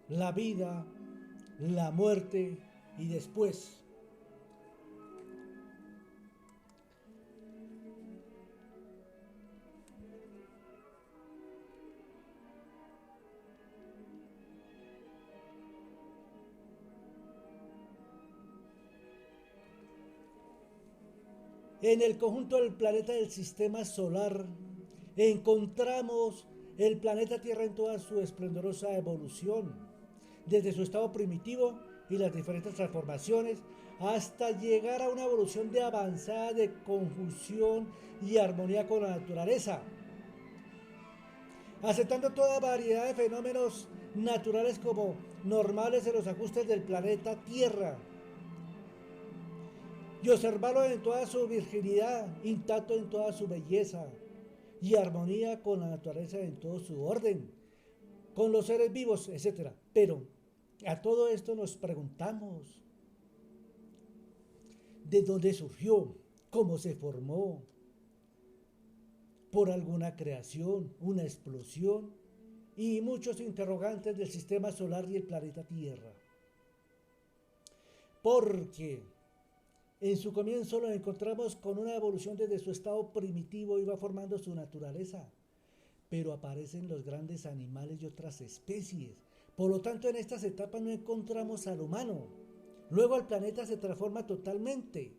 la vida, la muerte y después. En el conjunto del planeta del sistema solar encontramos el planeta Tierra en toda su esplendorosa evolución, desde su estado primitivo y las diferentes transformaciones hasta llegar a una evolución de avanzada de conjunción y armonía con la naturaleza, aceptando toda variedad de fenómenos naturales como normales en los ajustes del planeta Tierra y observarlo en toda su virginidad, intacto en toda su belleza y armonía con la naturaleza en todo su orden, con los seres vivos, etcétera. Pero a todo esto nos preguntamos, ¿de dónde surgió? ¿Cómo se formó? ¿Por alguna creación, una explosión? Y muchos interrogantes del sistema solar y el planeta Tierra. Porque en su comienzo lo encontramos con una evolución desde su estado primitivo y va formando su naturaleza. Pero aparecen los grandes animales y otras especies. Por lo tanto, en estas etapas no encontramos al humano. Luego el planeta se transforma totalmente,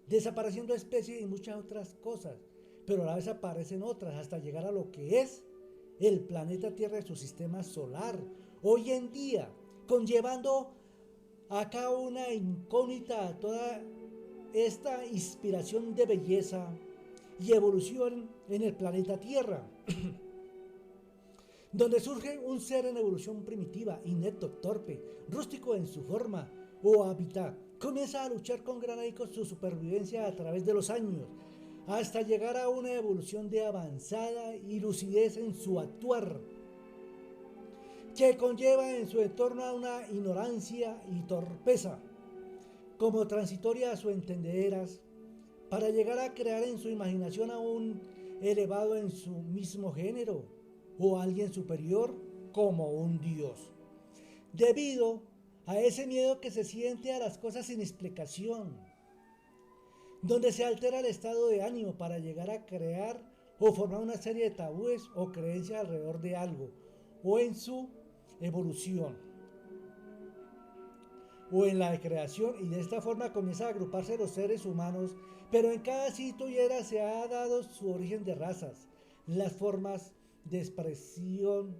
desapareciendo especies y muchas otras cosas. Pero a la vez aparecen otras hasta llegar a lo que es el planeta Tierra y su sistema solar. Hoy en día, conllevando acá una incógnita a toda esta inspiración de belleza y evolución en el planeta Tierra, donde surge un ser en evolución primitiva, inepto, torpe, rústico en su forma o hábitat. Comienza a luchar con gran ahínco su supervivencia a través de los años, hasta llegar a una evolución de avanzada y lucidez en su actuar, que conlleva en su entorno a una ignorancia y torpeza, como transitoria a su entendederas, para llegar a crear en su imaginación a un elevado en su mismo género, o alguien superior como un dios, debido a ese miedo que se siente a las cosas sin explicación, donde se altera el estado de ánimo para llegar a crear o formar una serie de tabúes o creencias alrededor de algo, o en su evolución, o en la creación, y de esta forma comienza a agruparse los seres humanos, pero en cada sitio y era se ha dado su origen de razas, las formas de expresión,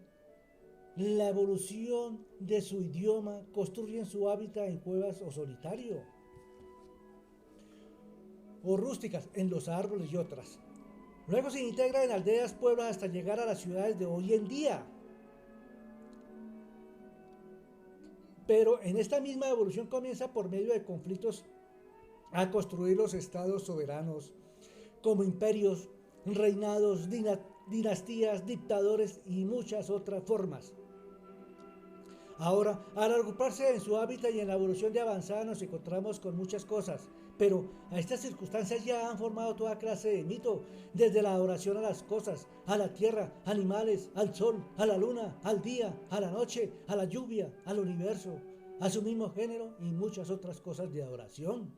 la evolución de su idioma, construyen su hábitat en cuevas o solitario, o rústicas en los árboles y otras. Luego se integra en aldeas, pueblos hasta llegar a las ciudades de hoy en día. Pero en esta misma evolución comienza por medio de conflictos a construir los estados soberanos, como imperios, reinados, dinastías, dictadores y muchas otras formas. Ahora, al agruparse en su hábitat y en la evolución de avanzada nos encontramos con muchas cosas, pero a estas circunstancias ya han formado toda clase de mito, desde la adoración a las cosas, a la tierra, animales, al sol, a la luna, al día, a la noche, a la lluvia, al universo, a su mismo género y muchas otras cosas de adoración.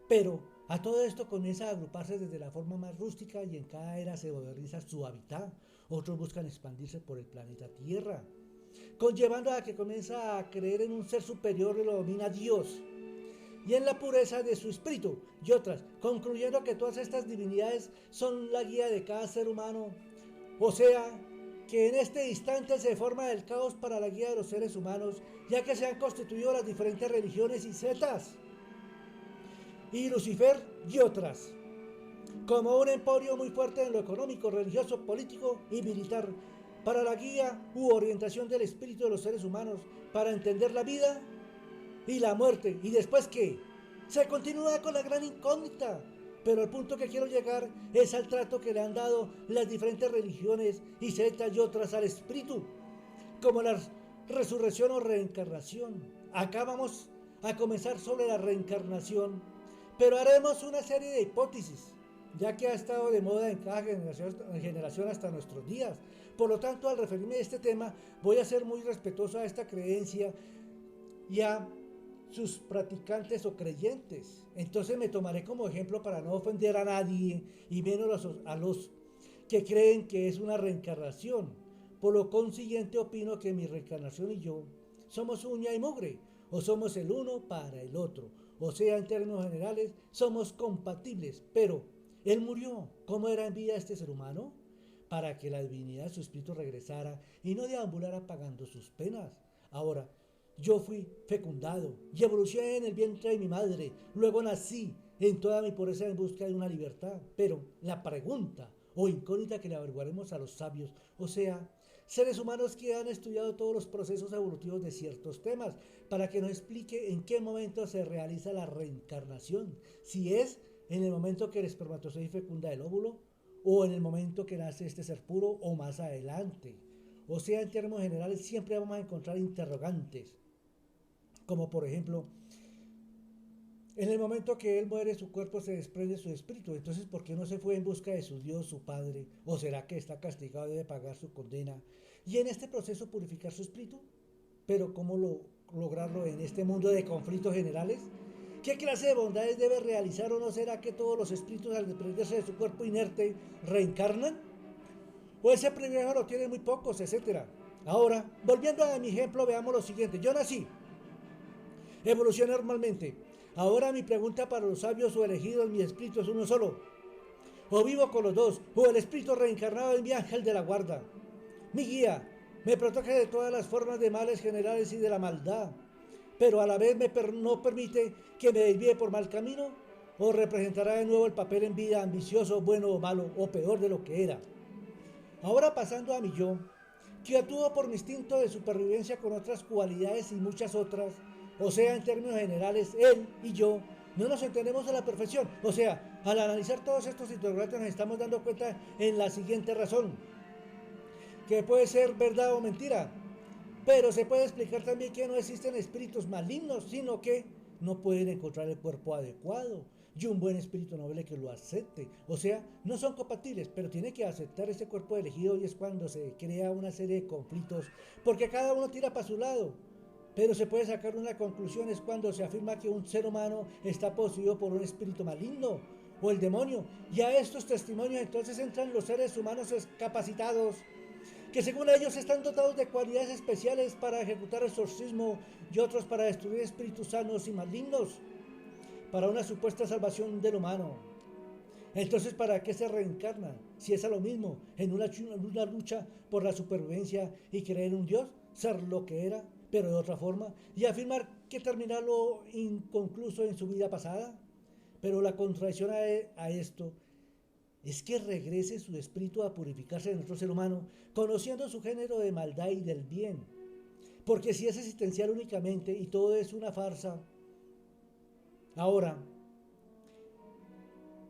Pero a todo esto comienza a agruparse desde la forma más rústica y en cada era se moderniza su hábitat. Otros buscan expandirse por el planeta Tierra, conllevando a que comienza a creer en un ser superior y lo domina Dios, y en la pureza de su espíritu, y otras, concluyendo que todas estas divinidades son la guía de cada ser humano, o sea, que en este instante se forma el caos para la guía de los seres humanos, ya que se han constituido las diferentes religiones y sectas, y Lucifer y otras, como un emporio muy fuerte en lo económico, religioso, político y militar, para la guía u orientación del espíritu de los seres humanos, para entender la vida y la muerte. ¿Y después qué? Se continúa con la gran incógnita. Pero el punto que quiero llegar es al trato que le han dado las diferentes religiones y sectas y otras al espíritu, como la resurrección o reencarnación. Acá vamos a comenzar sobre la reencarnación, pero haremos una serie de hipótesis ya que ha estado de moda en cada generación hasta nuestros días. Por lo tanto, al referirme a este tema, voy a ser muy respetuoso a esta creencia y a sus practicantes o creyentes. Entonces me tomaré como ejemplo para no ofender a nadie y menos a los que creen que es una reencarnación. Por lo consiguiente opino que mi reencarnación y yo somos uña y mugre, o somos el uno para el otro. O sea, en términos generales, somos compatibles, pero él murió. ¿Cómo era en vida este ser humano? Para que la divinidad de su espíritu regresara y no deambulara pagando sus penas. Ahora, yo fui fecundado y evolucioné en el vientre de mi madre. Luego nací en toda mi pureza en busca de una libertad. Pero la pregunta o incógnita que le averiguaremos a los sabios, o sea, seres humanos que han estudiado todos los procesos evolutivos de ciertos temas, para que nos explique en qué momento se realiza la reencarnación, si es en el momento que el espermatozoide fecunda el óvulo, o en el momento que nace este ser puro, o más adelante. O sea, en términos generales siempre vamos a encontrar interrogantes, como por ejemplo, en el momento que él muere, su cuerpo se desprende de su espíritu. Entonces, ¿por qué no se fue en busca de su Dios, su Padre? ¿O será que está castigado y debe pagar su condena? Y en este proceso purificar su espíritu. Pero ¿cómo lograrlo en este mundo de conflictos generales? ¿Qué clase de bondades debe realizar o no será que todos los espíritus al desprenderse de su cuerpo inerte reencarnan? ¿O ese privilegio lo tienen muy pocos, etcétera? Ahora, volviendo a mi ejemplo, veamos lo siguiente. Yo nací, evolucioné normalmente. Ahora mi pregunta para los sabios o elegidos, mi espíritu es uno solo. O vivo con los dos, o el espíritu reencarnado en mi ángel de la guarda. Mi guía me protege de todas las formas de males generales y de la maldad, pero a la vez no permite que me desvíe por mal camino, o representará de nuevo el papel en vida ambicioso, bueno o malo, o peor de lo que era. Ahora pasando a mi yo, que actúo por mi instinto de supervivencia con otras cualidades y muchas otras, o sea, en términos generales, él y yo no nos entendemos a la perfección. O sea, al analizar todos estos interrogantes nos estamos dando cuenta en la siguiente razón, que puede ser verdad o mentira, pero se puede explicar también que no existen espíritus malignos, sino que no pueden encontrar el cuerpo adecuado y un buen espíritu noble que lo acepte. O sea, no son compatibles, pero tiene que aceptar ese cuerpo elegido y es cuando se crea una serie de conflictos, porque cada uno tira para su lado. Pero se puede sacar una conclusión, es cuando se afirma que un ser humano está poseído por un espíritu maligno o el demonio. Y a estos testimonios entonces entran los seres humanos capacitados, que según ellos están dotados de cualidades especiales para ejecutar el exorcismo y otros para destruir espíritus sanos y malignos, para una supuesta salvación del humano. Entonces, ¿para qué se reencarna? Si es a lo mismo, en una lucha por la supervivencia y creer en un Dios, ser lo que era, pero de otra forma, y afirmar que terminarlo inconcluso en su vida pasada. Pero la contradicción a esto es que regrese su espíritu a purificarse en nuestro ser humano, conociendo su género de maldad y del bien. Porque si es existencial únicamente y todo es una farsa, ahora,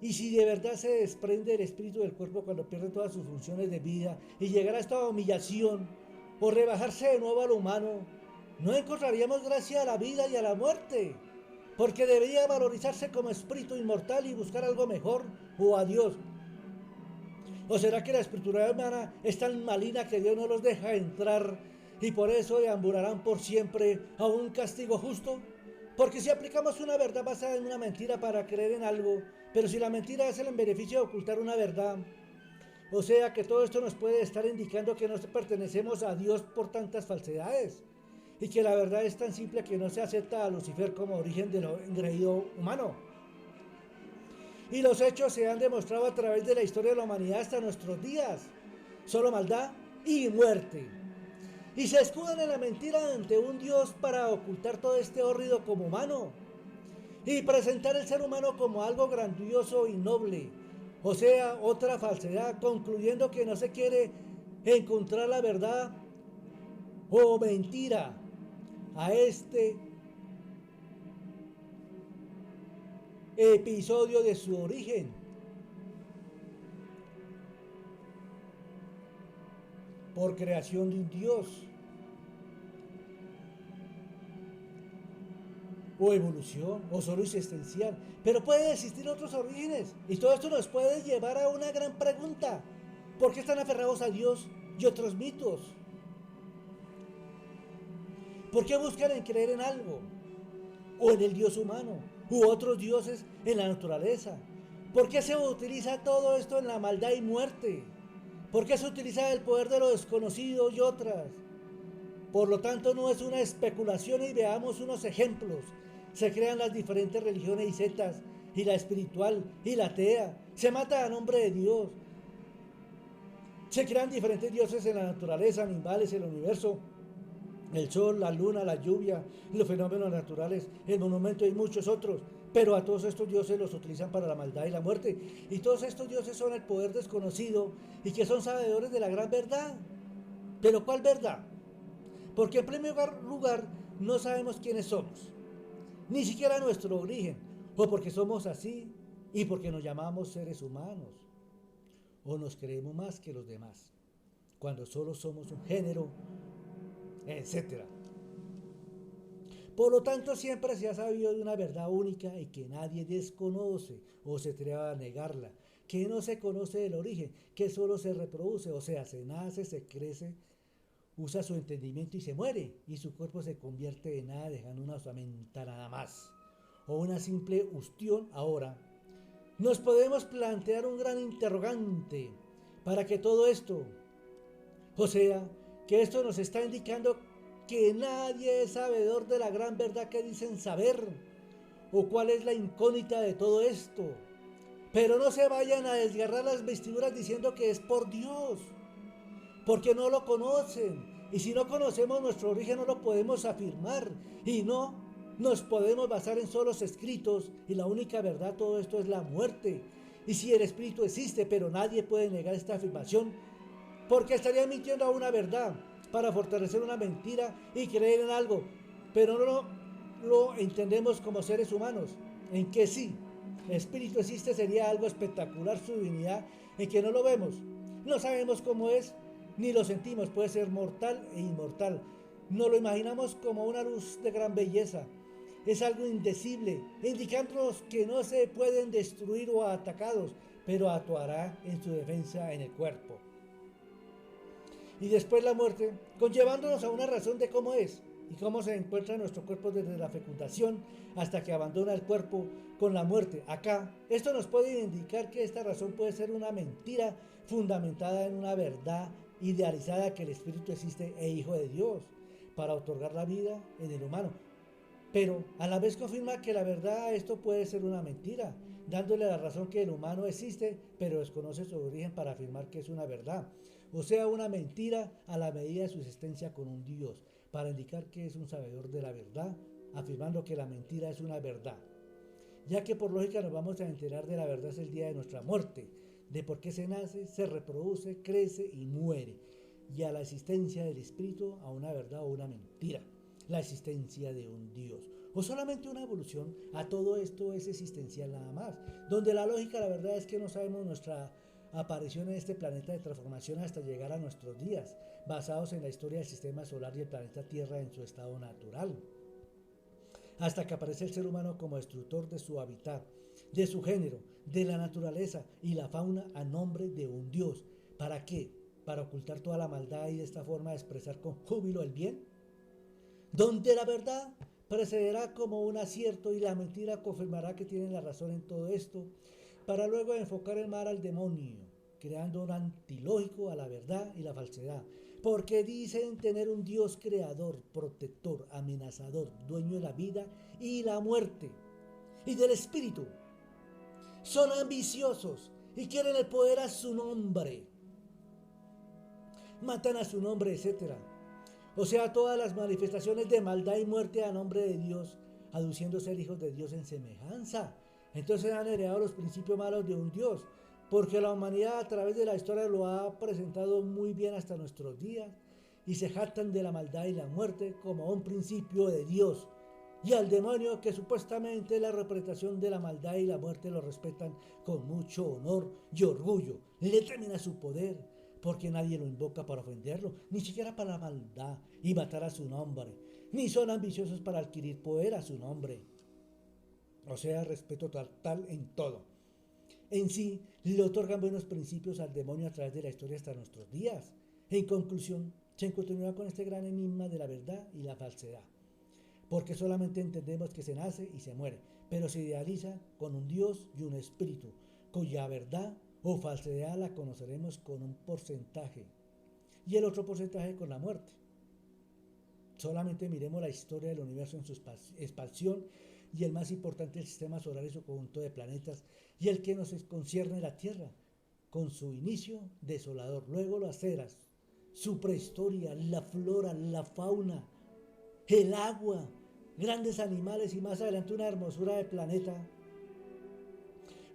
y si de verdad se desprende el espíritu del cuerpo cuando pierde todas sus funciones de vida y llegará a esta humillación o rebajarse de nuevo a lo humano, no encontraríamos gracia a la vida y a la muerte, porque debería valorizarse como espíritu inmortal y buscar algo mejor o a Dios. ¿O será que la espiritualidad humana es tan maligna que Dios no los deja entrar y por eso deambularán por siempre a un castigo justo? Porque si aplicamos una verdad basada en una mentira para creer en algo, pero si la mentira es el beneficio de ocultar una verdad, o sea que todo esto nos puede estar indicando que no pertenecemos a Dios por tantas falsedades, y que la verdad es tan simple que no se acepta a Lucifer como origen de lo engreído humano. Y los hechos se han demostrado a través de la historia de la humanidad hasta nuestros días. Solo maldad y muerte. Y se escudan en la mentira ante un Dios para ocultar todo este hórrido como humano. Y presentar el ser humano como algo grandioso y noble. O sea, otra falsedad, concluyendo que no se quiere encontrar la verdad o mentira a este episodio de su origen. Por creación de un Dios. o evolución, o solo existencial, pero pueden existir otros orígenes, y todo esto nos puede llevar a una gran pregunta: ¿por qué están aferrados a Dios y otros mitos? ¿Por qué buscan en creer en algo? ¿O en el Dios humano? ¿U otros dioses en la naturaleza? ¿Por qué se utiliza todo esto en la maldad y muerte? ¿Por qué se utiliza el poder de lo desconocido y otras? Por lo tanto, no es una especulación, y veamos unos ejemplos. Se crean las diferentes religiones y sectas, y la espiritual y la atea. Se mata a nombre de Dios. Se crean diferentes dioses en la naturaleza, animales, el universo, el sol, la luna, la lluvia, los fenómenos naturales, el monumento y muchos otros. Pero a todos estos dioses los utilizan para la maldad y la muerte. Y todos estos dioses son el poder desconocido y que son sabedores de la gran verdad. ¿Pero cuál verdad? Porque en primer lugar no sabemos quiénes somos, ni siquiera nuestro origen, o porque somos así y porque nos llamamos seres humanos, o nos creemos más que los demás, cuando solo somos un género, etcétera. Por lo tanto, siempre se ha sabido de una verdad única y que nadie desconoce o se atreva a negarla, que no se conoce el origen, que solo se reproduce, o sea, se nace, se crece, usa su entendimiento y se muere, y su cuerpo se convierte en nada, dejando una osamenta nada más, o una simple ustión. Ahora, nos podemos plantear un gran interrogante para que todo esto, o sea, que esto nos está indicando que nadie es sabedor de la gran verdad que dicen saber, o cuál es la incógnita de todo esto. Pero no se vayan a desgarrar las vestiduras diciendo que es por Dios, porque no lo conocen. Y si no conocemos nuestro origen, no lo podemos afirmar. Y no nos podemos basar en solos escritos. Y la única verdad, todo esto es la muerte. Y si el espíritu existe, pero nadie puede negar esta afirmación, porque estaría mintiendo a una verdad para fortalecer una mentira y creer en algo. Pero no lo entendemos como seres humanos, en que sí, el espíritu existe, sería algo espectacular su divinidad, en que no lo vemos, no sabemos cómo es, ni lo sentimos. Puede ser mortal e inmortal. Nos lo imaginamos como una luz de gran belleza. Es algo indecible, indicándonos que no se pueden destruir o atacados, pero actuará en su defensa en el cuerpo. Y después la muerte, conllevándonos a una razón de cómo es y cómo se encuentra nuestro cuerpo desde la fecundación hasta que abandona el cuerpo con la muerte. Acá, esto nos puede indicar que esta razón puede ser una mentira fundamentada en una verdad idealizada, que el espíritu existe e hijo de Dios para otorgar la vida en el humano. Pero a la vez confirma que la verdad, esto puede ser una mentira, dándole la razón que el humano existe, pero desconoce su origen para afirmar que es una verdad. O sea, una mentira a la medida de su existencia con un Dios, para indicar que es un sabedor de la verdad, afirmando que la mentira es una verdad. Ya que por lógica nos vamos a enterar de la verdad es el día de nuestra muerte, de por qué se nace, se reproduce, crece y muere, y a la existencia del espíritu, a una verdad o una mentira, la existencia de un Dios, o solamente una evolución. A todo esto es existencial nada más, donde la lógica, la verdad es que no sabemos nuestra aparición en este planeta de transformación hasta llegar a nuestros días, basados en la historia del sistema solar y el planeta Tierra en su estado natural, hasta que aparece el ser humano como destructor de su hábitat, de su género, de la naturaleza y la fauna a nombre de un Dios. ¿Para qué? Para ocultar toda la maldad y de esta forma expresar con júbilo el bien, donde la verdad precederá como un acierto y la mentira confirmará que tienen la razón en todo esto, para luego enfocar el mal al demonio, creando un antilógico a la verdad y la falsedad, porque dicen tener un Dios creador, protector, amenazador, dueño de la vida y la muerte y del espíritu. Son ambiciosos y quieren el poder a su nombre, matan a su nombre, etcétera. O sea, todas las manifestaciones de maldad y muerte a nombre de Dios, aduciendo ser hijos de Dios en semejanza. Entonces han heredado los principios malos de un Dios, porque la humanidad a través de la historia lo ha presentado muy bien hasta nuestros días, y se jactan de la maldad y la muerte como un principio de Dios. Y al demonio, que supuestamente la representación de la maldad y la muerte, lo respetan con mucho honor y orgullo, le temen a su poder, porque nadie lo invoca para ofenderlo, ni siquiera para la maldad y matar a su nombre, ni son ambiciosos para adquirir poder a su nombre. o sea, respeto total en todo. En sí, le otorgan buenos principios al demonio a través de la historia hasta nuestros días. En conclusión, se continúa con este gran enigma de la verdad y la falsedad, porque solamente entendemos que se nace y se muere, pero se idealiza con un Dios y un espíritu, cuya verdad o falsedad la conoceremos con un porcentaje y el otro porcentaje con la muerte. Solamente miremos la historia del universo en su expansión y el más importante, el sistema solar y su conjunto de planetas, y el que nos concierne la Tierra, con su inicio desolador, luego las eras, su prehistoria, la flora, la fauna, el agua, grandes animales y más adelante una hermosura de planeta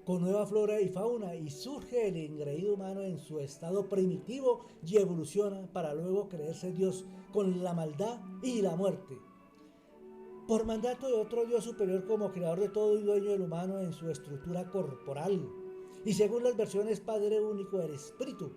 con nueva flora y fauna, y surge el engreído humano en su estado primitivo y evoluciona para luego creerse Dios con la maldad y la muerte. Por mandato de otro Dios superior como creador de todo y dueño del humano en su estructura corporal, y según las versiones Padre único del Espíritu,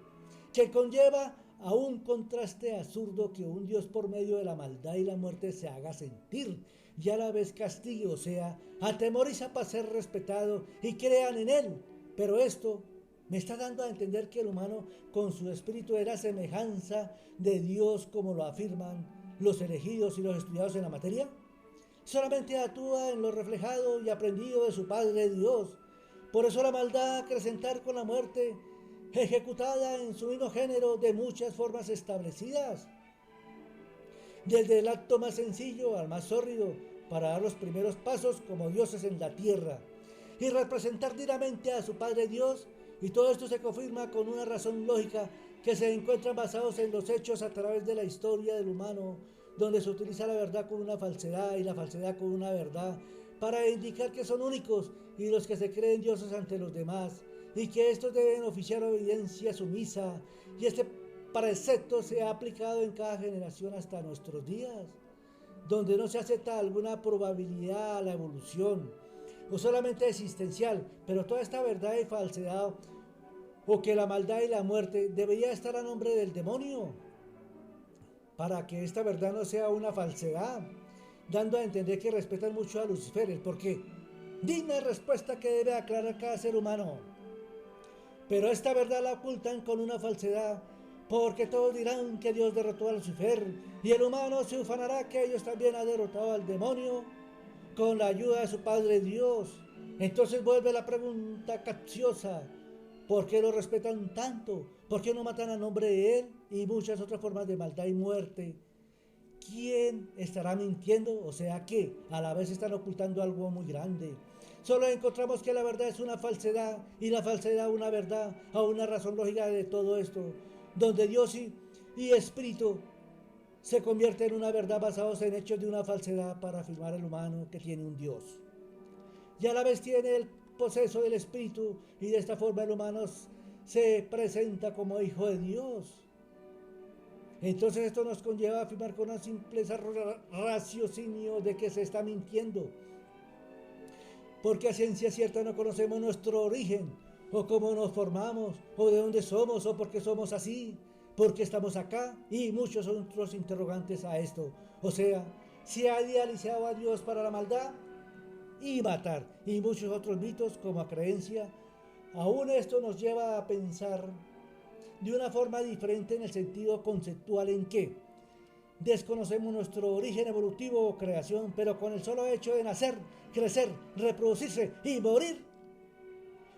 que conlleva a un contraste absurdo que un Dios por medio de la maldad y la muerte se haga sentir y a la vez castigue, o sea, atemoriza para ser respetado y crean en él. Pero esto me está dando a entender que el humano con su espíritu era semejanza de Dios como lo afirman los elegidos y los estudiados en la materia. Solamente actúa en lo reflejado y aprendido de su Padre Dios. Por eso la maldad acrecentar con la muerte, ejecutada en su mismo género de muchas formas establecidas, desde el acto más sencillo al más sórdido, para dar los primeros pasos como dioses en la tierra y representar dignamente a su Padre Dios, y todo esto se confirma con una razón lógica que se encuentra basados en los hechos a través de la historia del humano, donde se utiliza la verdad con una falsedad y la falsedad con una verdad para indicar que son únicos y los que se creen dioses ante los demás, y que estos deben oficiar obediencia sumisa, y este precepto se ha aplicado en cada generación hasta nuestros días, donde no se acepta alguna probabilidad a la evolución, o solamente existencial, pero toda esta verdad y falsedad, o que la maldad y la muerte debería estar a nombre del demonio, para que esta verdad no sea una falsedad, dando a entender que respetan mucho a Lucifer, el porqué. Digna respuesta que debe aclarar cada ser humano. Pero esta verdad la ocultan con una falsedad, porque todos dirán que Dios derrotó a Lucifer, y el humano se ufanará que ellos también han derrotado al demonio con la ayuda de su Padre Dios. Entonces vuelve la pregunta capciosa: ¿por qué lo respetan tanto? ¿Por qué no matan a nombre de él? Y muchas otras formas de maldad y muerte. ¿Quién estará mintiendo? O sea que a la vez están ocultando algo muy grande. Solo encontramos que la verdad es una falsedad y la falsedad una verdad, a una razón lógica de todo esto, donde Dios y Espíritu se convierte en una verdad basados en hechos de una falsedad para afirmar al humano que tiene un Dios. Y a la vez tiene el poseso del Espíritu, y de esta forma el humano se presenta como hijo de Dios. Entonces esto nos conlleva a afirmar con una simpleza raciocinio de que se está mintiendo, porque a ciencia cierta no conocemos nuestro origen, o cómo nos formamos, o de dónde somos, o por qué somos así, por qué estamos acá, y muchos otros interrogantes a esto. O sea, se ha idealizado a Dios para la maldad y matar, y muchos otros mitos como a creencia. Aún esto nos lleva a pensar de una forma diferente en el sentido conceptual, en que desconocemos nuestro origen evolutivo o creación, pero con el solo hecho de nacer, crecer, reproducirse y morir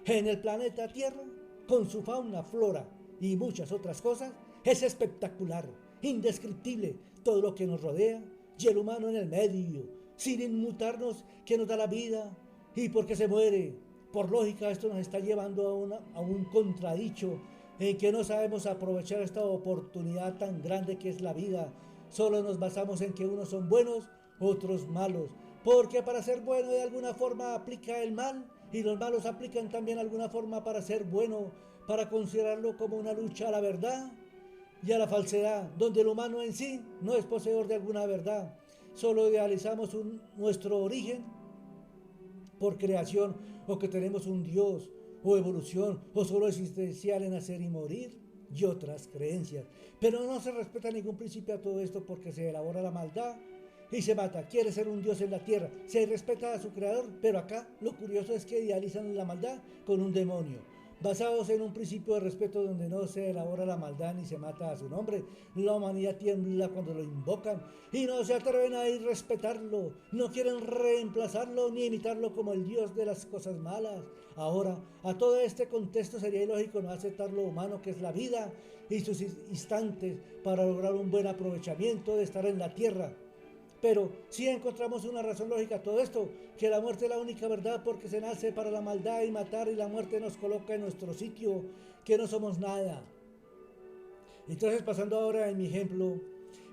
en el planeta Tierra, con su fauna, flora y muchas otras cosas, es espectacular, indescriptible todo lo que nos rodea, y el humano en el medio, sin inmutarnos, que nos da la vida y porque se muere. Por lógica, esto nos está llevando a un contradicho en que no sabemos aprovechar esta oportunidad tan grande que es la vida. Solo nos basamos en que unos son buenos, otros malos, porque para ser bueno de alguna forma aplica el mal, y los malos aplican también alguna forma para ser bueno, para considerarlo como una lucha a la verdad y a la falsedad, donde el humano en sí no es poseedor de alguna verdad. Solo idealizamos nuestro origen por creación, o que tenemos un Dios, o evolución, o solo existencial en nacer y morir, y otras creencias. Pero no se respeta ningún principio a todo esto, porque se elabora la maldad y se mata, quiere ser un dios en la tierra, se respeta a su creador, pero acá lo curioso es que idealizan la maldad con un demonio. Basados en un principio de respeto donde no se elabora la maldad ni se mata a su nombre, la humanidad tiembla cuando lo invocan y no se atreven a ir respetarlo, no quieren reemplazarlo ni imitarlo como el dios de las cosas malas. Ahora, a todo este contexto sería ilógico no aceptar lo humano que es la vida y sus instantes para lograr un buen aprovechamiento de estar en la tierra. Pero sí encontramos una razón lógica a todo esto, que la muerte es la única verdad porque se nace para la maldad y matar y la muerte nos coloca en nuestro sitio, que no somos nada. Entonces pasando ahora en mi ejemplo,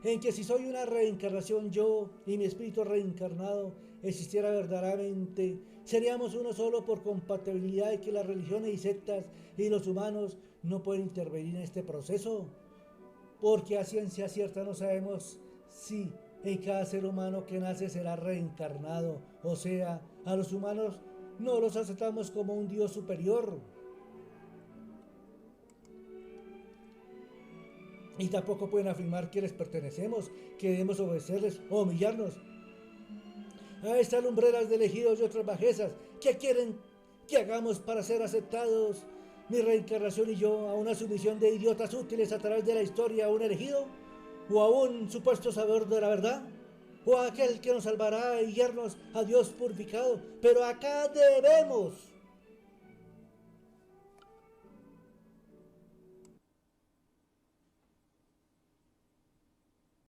en que si soy una reencarnación yo y mi espíritu reencarnado existiera verdaderamente, seríamos uno solo por compatibilidad y que las religiones y sectas y los humanos no pueden intervenir en este proceso, porque a ciencia cierta no sabemos si en cada ser humano que nace será reencarnado, o sea, a los humanos no los aceptamos como un Dios superior. Y tampoco pueden afirmar que les pertenecemos, que debemos obedecerles o humillarnos. A estas lumbreras de elegidos y otras bajezas, ¿qué quieren que hagamos para ser aceptados? Mi reencarnación y yo, a una sumisión de idiotas útiles a través de la historia, a un elegido, o a un supuesto sabedor de la verdad, o a aquel que nos salvará y guiarnos a Dios purificado. Pero acá debemos